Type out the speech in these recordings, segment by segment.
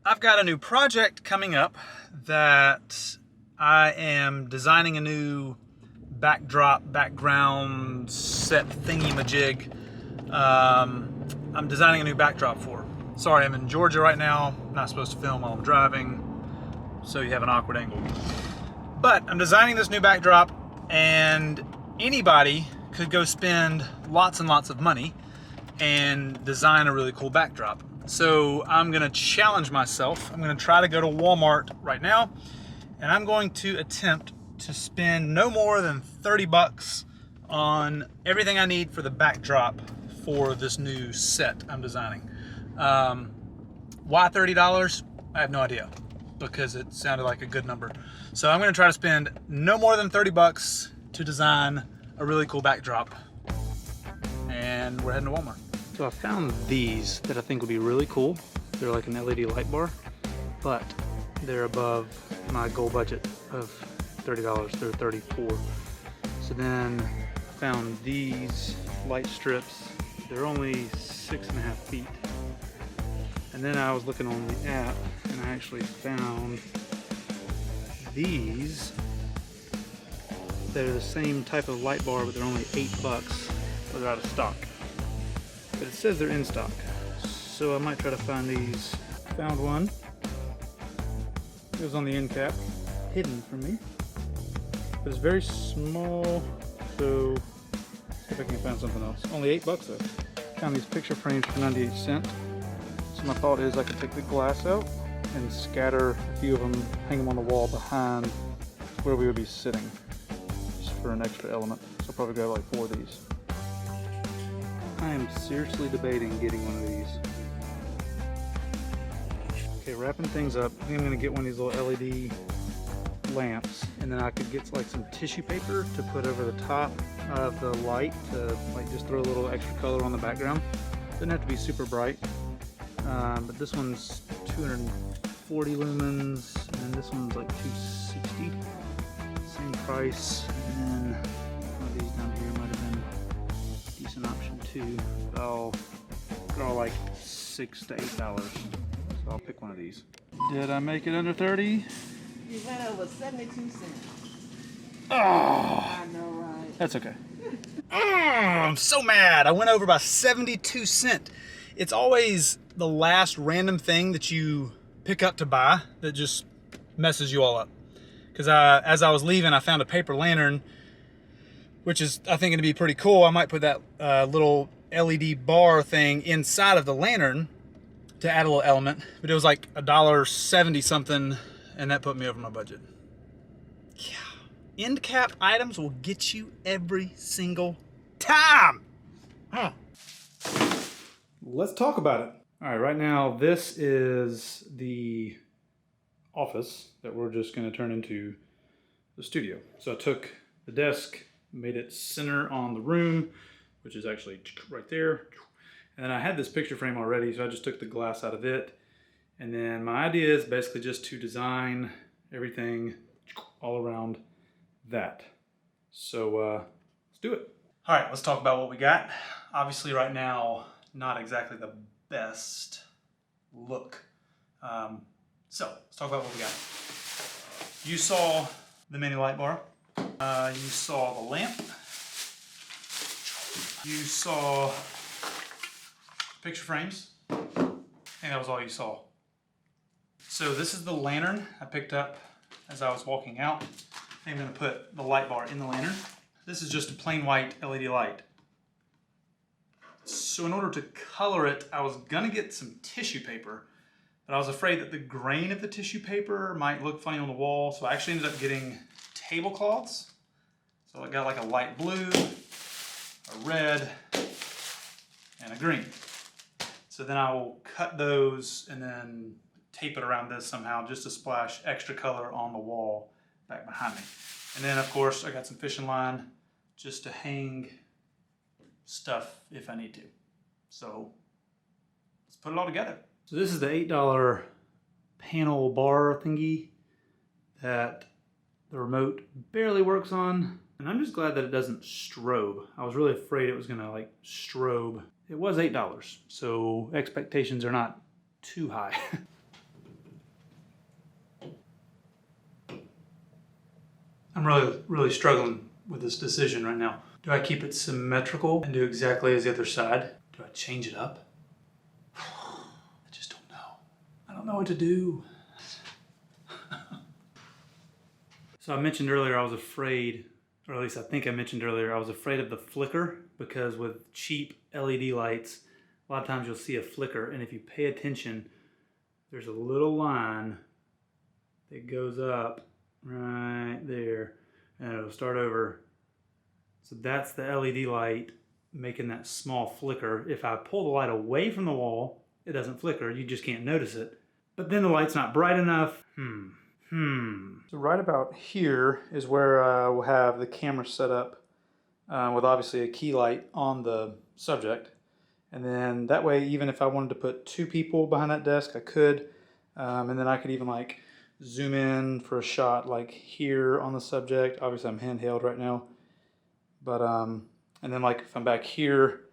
I've got a new project coming up that I am designing a new background set thingy-majig. I'm designing a new backdrop for. Sorry, I'm in Georgia right now. Not supposed to film while I'm driving, so you have an awkward angle. But I'm designing this new backdrop, and anybody could go spend lots and lots of money and design a really cool backdrop. So I'm gonna challenge myself. I'm gonna try to go to Walmart right now, and I'm going to attempt to spend no more than 30 bucks on everything I need for the backdrop for this new set I'm designing. Why $30? I have no idea, because it sounded like a good number. So I'm gonna try to spend no more than 30 bucks to design a really cool backdrop. And we're heading to Walmart. So I found these that I think would be really cool. They're like an LED light bar, but they're above my goal budget of $30. They're $34. So then I found these light strips. They're only 6.5 feet. And then I was looking on the app and I actually found these. They're the same type of light bar, but they're only 8 bucks, but they're out of stock. But it says they're in stock, so I might try to find these. Found one. It was on the end cap, hidden from me. But it's very small, so see if I can find something else. Only 8 bucks though. Found these picture frames for 98 cents. So my thought is I could take the glass out and scatter a few of them, hang them on the wall behind where we would be sitting, just for an extra element. So I'll probably go like 4 of these. I am seriously debating getting one of these. Okay, wrapping things up. I think I'm gonna get one of these little LED lamps, and then I could get like some tissue paper to put over the top of the light to like just throw a little extra color on the background. Doesn't have to be super bright, but this one's 240 lumens, and this one's like 260. Same price, and then one of these down here might have been a decent option too. They're all like $6 to $8, so I'll pick one of these. Did I make it under 30? You went over 72 cents. Oh, I know, right? that's okay. I'm so mad. I went over by 72 cents. It's always the last random thing that you pick up to buy that just messes you all up. Because as I was leaving, I found a paper lantern, which is, I think, going to be pretty cool. I might put that little LED bar thing inside of the lantern to add a little element. But it was like $1.70 something, and that put me over my budget. Yeah. End cap items will get you every single time. Huh. Let's talk about it. All right, right now this is the office that we're just going to turn into the studio. So I took the desk, made it center on the room, which is actually right there. And then I had this picture frame already, so I just took the glass out of it. And then my idea is basically just to design everything all around that. So let's do it. All right, let's talk about what we got. Obviously right now, not exactly the best look. So let's talk about what we got. You saw the mini light bar. You saw the lamp. You saw picture frames. I think that was all you saw. So this is the lantern I picked up as I was walking out. I'm going to put the light bar in the lantern. This is just a plain white LED light. So in order to color it, I was going to get some tissue paper, but I was afraid that the grain of the tissue paper might look funny on the wall, so I actually ended up getting tablecloths. So I got like a light blue, a red, and a green. So then I will cut those and then tape it around this somehow just to splash extra color on the wall back behind me. And then of course I got some fishing line just to hang stuff if I need to. So let's put it all together. So this is the $8 panel bar thingy that the remote barely works on. And I'm just glad that it doesn't strobe. I was really afraid it was gonna like strobe. It was $8, so expectations are not too high. I'm really struggling with this decision right now. Do I keep it symmetrical and do exactly as the other side? Do I change it up? I just don't know. I don't know what to do. So I mentioned earlier I was afraid, or at least I think I mentioned earlier, I was afraid of the flicker because with cheap LED lights, a lot of times you'll see a flicker, and if you pay attention, there's a little line that goes up right there, and it'll start over. So that's the LED light making that small flicker. If I pull the light away from the wall, it doesn't flicker, you just can't notice it. But then the light's not bright enough. So right about here is where we'll have the camera set up with obviously a key light on the subject. And then that way, even if I wanted to put 2 people behind that desk, I could. And then I could even like zoom in for a shot like here on the subject. Obviously I'm handheld right now. But, and then like if I'm back here,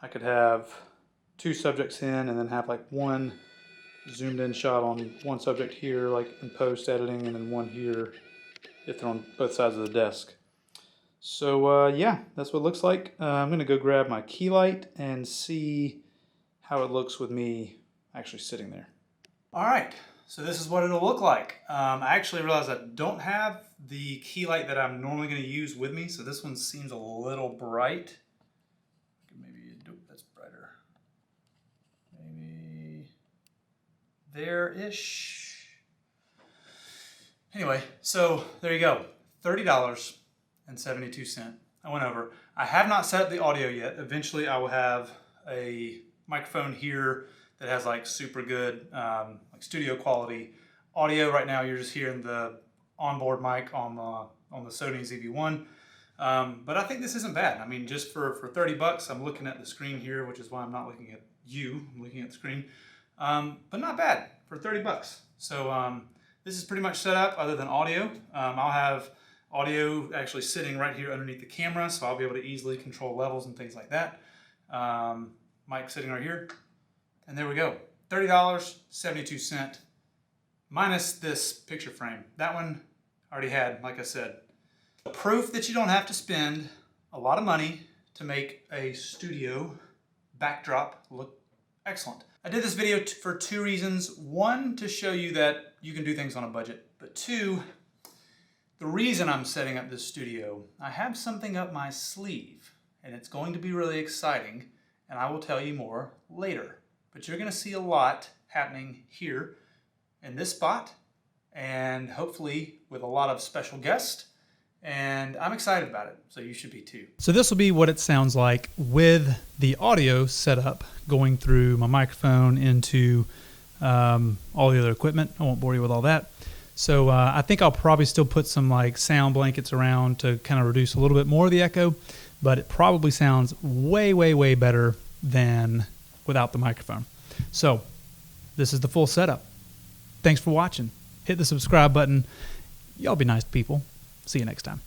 I could have 2 subjects in and then have like one zoomed in shot on one subject here, like in post editing, and then one here if they're on both sides of the desk. So yeah, that's what it looks like. I'm gonna go grab my key light and see how it looks with me actually sitting there. All right, so this is what it'll look like. I actually realized I don't have the key light that I'm normally gonna use with me, so this one seems a little bright. Maybe, nope, that's brighter. Maybe there-ish. Anyway, so there you go, $30.72. I went over. I have not set up the audio yet. Eventually I will have a microphone here that has like super good like studio quality audio. Right now you're just hearing the onboard mic on the Sony ZV-1. But I think this isn't bad. I mean, just for 30 bucks, I'm looking at the screen here, which is why I'm not looking at you, I'm looking at the screen. But not bad for 30 bucks. So this is pretty much set up other than audio. I'll have audio actually sitting right here underneath the camera, so I'll be able to easily control levels and things like that. Mic sitting right here. And there we go, $30.72 minus this picture frame. That one I already had, like I said. Proof that you don't have to spend a lot of money to make a studio backdrop look excellent. I did this video for 2 reasons. 1, to show you that you can do things on a budget, but 2, the reason I'm setting up this studio, I have something up my sleeve, and it's going to be really exciting, and I will tell you more later. But you're gonna see a lot happening here in this spot, and hopefully with a lot of special guests, and I'm excited about it, so you should be too. So this will be what it sounds like with the audio set up, going through my microphone into all the other equipment. I won't bore you with all that. So I think I'll probably still put some like sound blankets around to kind of reduce a little bit more of the echo, but it probably sounds way, way, way better than without the microphone. So this is the full setup. Thanks for watching. Hit the subscribe button. Y'all be nice people. See you next time.